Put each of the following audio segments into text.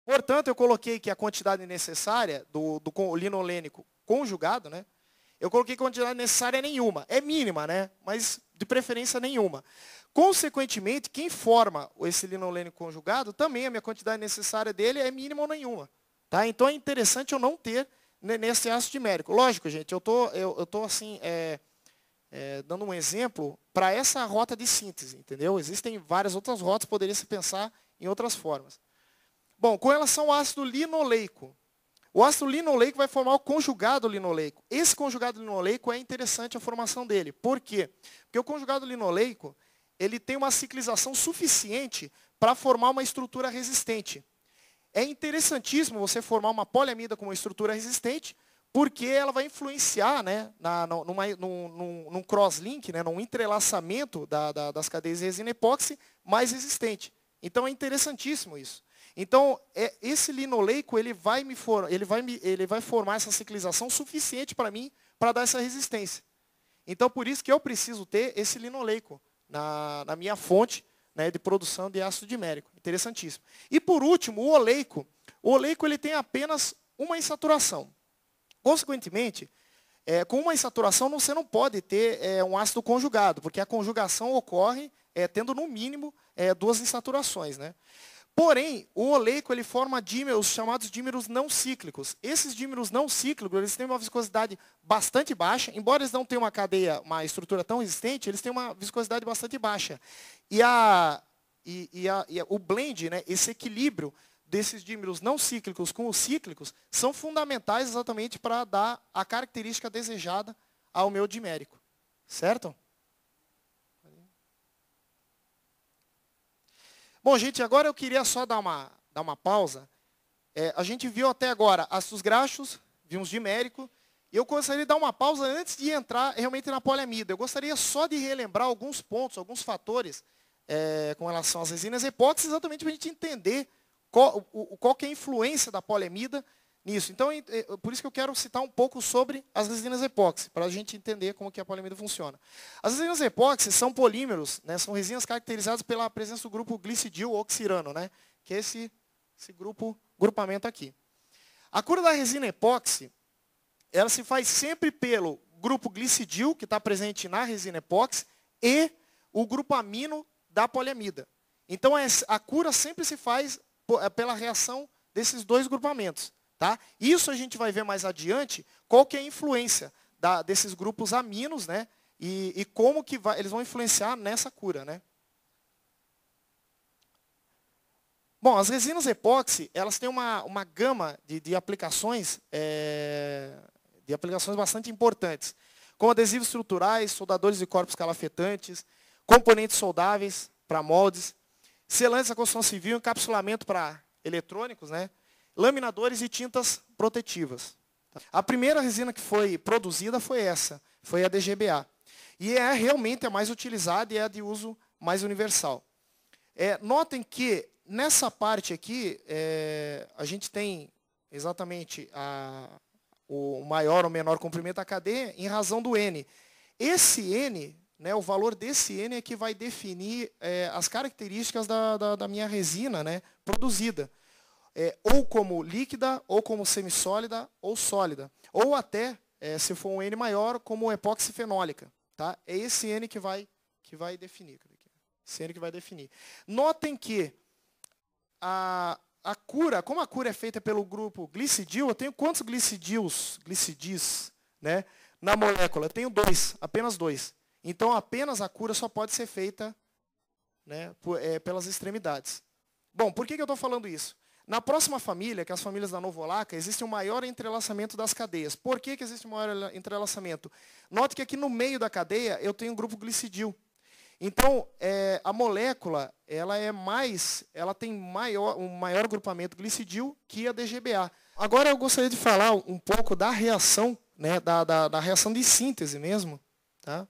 Portanto, eu coloquei que a quantidade necessária do linolênico conjugado, né? Eu coloquei que a quantidade necessária é nenhuma. É mínima, né? Mas de preferência nenhuma. Consequentemente, quem forma esse linolênico conjugado, também a minha quantidade necessária dele é mínima ou nenhuma. Tá? Então é interessante eu não ter nesse ácido dimérico. Lógico, gente, eu tô assim, dando um exemplo para essa rota de síntese, entendeu? Existem várias outras rotas, poderia se pensar em outras formas. Bom, com relação ao ácido linoleico. O ácido linoleico vai formar o conjugado linoleico. Esse conjugado linoleico é interessante a formação dele. Por quê? Porque o conjugado linoleico, ele tem uma ciclização suficiente para formar uma estrutura resistente. É interessantíssimo você formar uma poliamida com uma estrutura resistente, porque ela vai influenciar, né, num crosslink, né, num entrelaçamento das cadeias de resina epóxi mais resistente. Então é interessantíssimo isso. Então, esse linoleico ele vai formar essa ciclização suficiente para mim para dar essa resistência. Então, por isso que eu preciso ter esse linoleico na minha fonte, né, de produção de ácido dimérico. Interessantíssimo. E por último, o oleico. O oleico ele tem apenas uma insaturação. Consequentemente, com uma insaturação você não pode ter um ácido conjugado, porque a conjugação ocorre tendo no mínimo 2 insaturações, né? Porém, o oleico ele forma dímeros chamados dímeros não cíclicos. Esses dímeros não cíclicos eles têm uma viscosidade bastante baixa, embora eles não tenham uma estrutura tão resistente, eles têm uma viscosidade bastante baixa. E o blend, né, esse equilíbrio desses dímeros não cíclicos com os cíclicos, são fundamentais exatamente para dar a característica desejada ao meu dimérico. Certo? Bom, gente, agora eu queria só dar uma pausa. A gente viu até agora ácidos graxos, vimos dimérico, e eu gostaria de dar uma pausa antes de entrar realmente na poliamida. Eu gostaria só de relembrar alguns pontos, alguns fatores com relação às resinas epóxi, exatamente para a gente entender qual que é a influência da poliamida nisso. Então, por isso que eu quero citar um pouco sobre as resinas epóxi, para a gente entender como que a poliamida funciona. As resinas epóxi são polímeros, né, são resinas caracterizadas pela presença do grupo glicidil oxirano, né, que é esse grupamento aqui. A cura da resina epóxi, ela se faz sempre pelo grupo glicidil, que está presente na resina epóxi, e o grupo amino da poliamida. Então, a cura sempre se faz pela reação desses 2 grupamentos. Tá? Isso a gente vai ver mais adiante, qual que é a influência desses grupos aminos, né? E como que eles vão influenciar nessa cura. Né? Bom, as resinas epóxi, elas têm uma gama de aplicações bastante importantes, como adesivos estruturais, soldadores de corpos calafetantes, componentes soldáveis para moldes, selantes da construção civil, encapsulamento para eletrônicos, né? Laminadores e tintas protetivas. A primeira resina que foi produzida foi essa, foi a DGBA. E é realmente a mais utilizada e é a de uso mais universal. Notem que nessa parte aqui, a gente tem exatamente o maior ou menor comprimento da cadeia em razão do N. Esse N, né, o valor desse N é que vai definir as características da minha resina, né, produzida. Ou como líquida, ou como semissólida, ou sólida. Ou até, se for um N maior, como epóxi fenólica. Tá? É esse N que vai definir. Esse N que vai definir. Notem que a cura, como a cura é feita pelo grupo glicidil, eu tenho quantos glicidis, né, na molécula? Eu tenho 2, apenas 2. Então, apenas a cura só pode ser feita, né, pelas extremidades. Bom, por que eu estou falando isso? Na próxima família, que é as famílias da novolaca, existe um maior entrelaçamento das cadeias. Por que existe um maior entrelaçamento? Note que aqui no meio da cadeia eu tenho um grupo glicidil. Então, a molécula ela tem um maior grupamento glicidil que a DGBA. Agora eu gostaria de falar um pouco da reação, né, da reação de síntese mesmo, tá,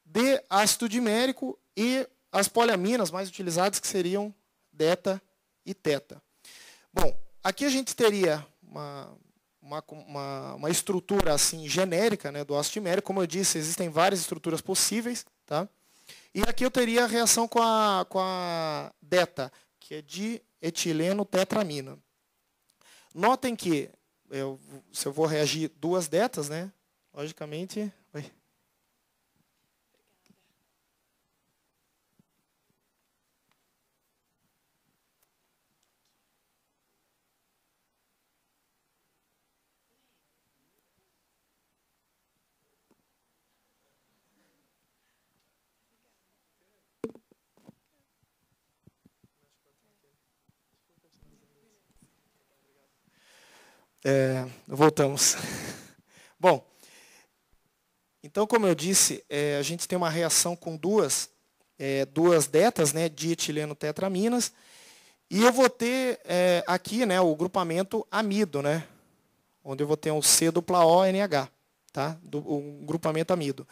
de ácido dimérico e as poliaminas mais utilizadas, que seriam deta e teta. Bom, aqui a gente teria uma estrutura assim, genérica, né, do ácido dimérico. Como eu disse, existem várias estruturas possíveis. Tá? E aqui eu teria a reação com a deta, que é dietileno tetramina. Notem que, se eu vou reagir duas detas, né? Logicamente... Oi. Voltamos. Bom, então, como eu disse, a gente tem uma reação com duas detas, né, dietileno tetraminas, e eu vou ter aqui, né, o grupamento amido, né, onde eu vou ter um C dupla O NH, tá, o grupamento amido.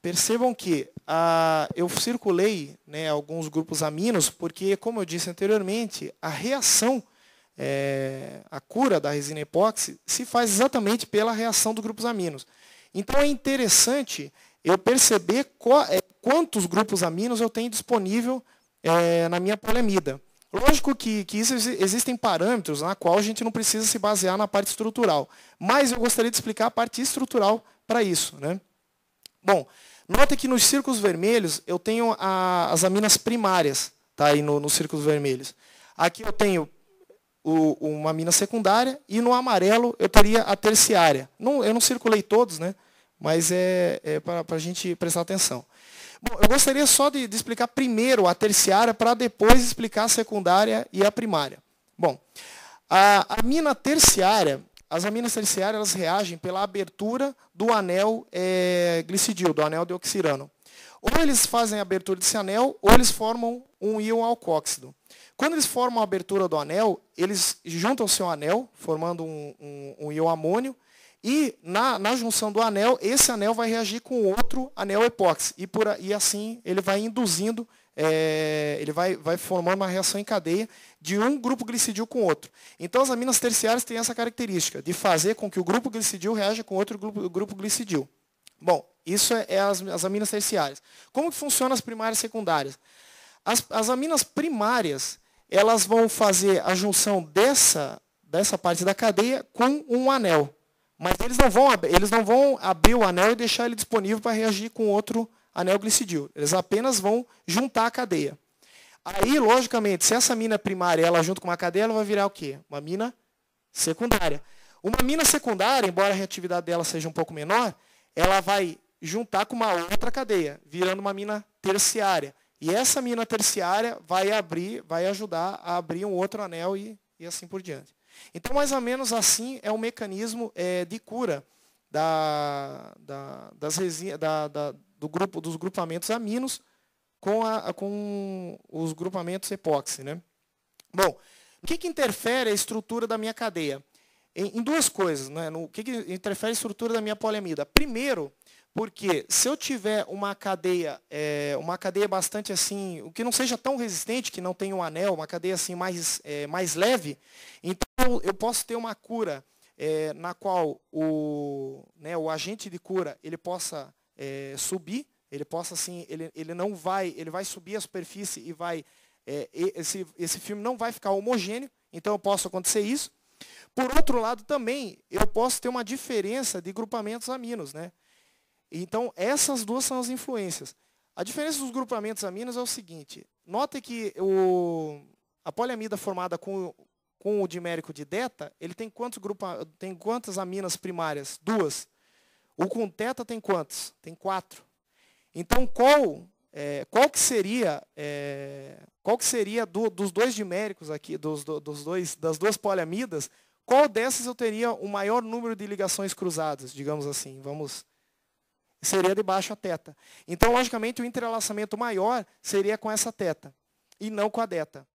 Percebam que eu circulei, né, alguns grupos aminos, porque, como eu disse anteriormente, a reação, a cura da resina epóxi se faz exatamente pela reação dos grupos aminos. Então, é interessante eu perceber quantos grupos aminos eu tenho disponível na minha poliamida. Lógico que existem parâmetros na qual a gente não precisa se basear na parte estrutural, mas eu gostaria de explicar a parte estrutural para isso, né? Bom, nota que nos círculos vermelhos eu tenho as aminas primárias, tá, aí nos círculos vermelhos. Aqui eu tenho uma amina secundária e no amarelo eu teria a terciária. Eu não circulei todos, né? Mas para a gente prestar atenção. Bom, eu gostaria só de explicar primeiro a terciária para depois explicar a secundária e a primária. Bom, a amina terciária, as aminas terciárias elas reagem pela abertura do anel glicidil, do anel deoxirano. Ou eles fazem a abertura desse anel, ou eles formam um íon alcóxido. Quando eles formam a abertura do anel, eles juntam o seu anel, formando um íon amônio, e na junção do anel, esse anel vai reagir com outro anel epóxi. E assim ele vai induzindo, ele vai formando uma reação em cadeia de um grupo glicidil com outro. Então as aminas terciárias têm essa característica, de fazer com que o grupo glicidil reaja com outro grupo glicidil. Bom, isso as aminas terciárias. Como que funcionam as primárias e secundárias? As aminas primárias, elas vão fazer a junção dessa parte da cadeia com um anel. Mas eles não vão abrir o anel e deixar ele disponível para reagir com outro anel glicidil. Eles apenas vão juntar a cadeia. Aí, logicamente, se essa amina primária ela junto com uma cadeia, ela vai virar o quê? Uma amina secundária. Uma amina secundária, embora a reatividade dela seja um pouco menor, ela vai juntar com uma outra cadeia, virando uma amina terciária. E essa amina terciária vai ajudar a abrir um outro anel e assim por diante. Então, mais ou menos assim é o mecanismo de cura dos grupamentos aminos com os grupamentos epóxi, né? Bom, o que interfere a estrutura da minha cadeia? Em duas coisas, né? O que interfere a estrutura da minha poliamida? Primeiro, porque se eu tiver uma cadeia bastante assim, o que não seja tão resistente, que não tenha um anel, uma cadeia assim mais leve, então eu posso ter uma cura na qual o agente de cura ele possa subir, ele possa assim, ele vai subir a superfície e esse filme não vai ficar homogêneo, então eu posso acontecer isso. Por outro lado também, eu posso ter uma diferença de grupamentos aminos, né? Então, essas duas são as influências. A diferença dos grupamentos aminos é o seguinte. Note que a poliamida formada com o dimérico de deta, ele tem quantas aminas primárias? Duas. O com teta tem quantos? Tem 4. Então, qual que seria dos dois diméricos aqui, das duas poliamidas, qual dessas eu teria o maior número de ligações cruzadas, digamos assim? Seria de baixo a teta. Então, logicamente, o entrelaçamento maior seria com essa teta, e não com a deta.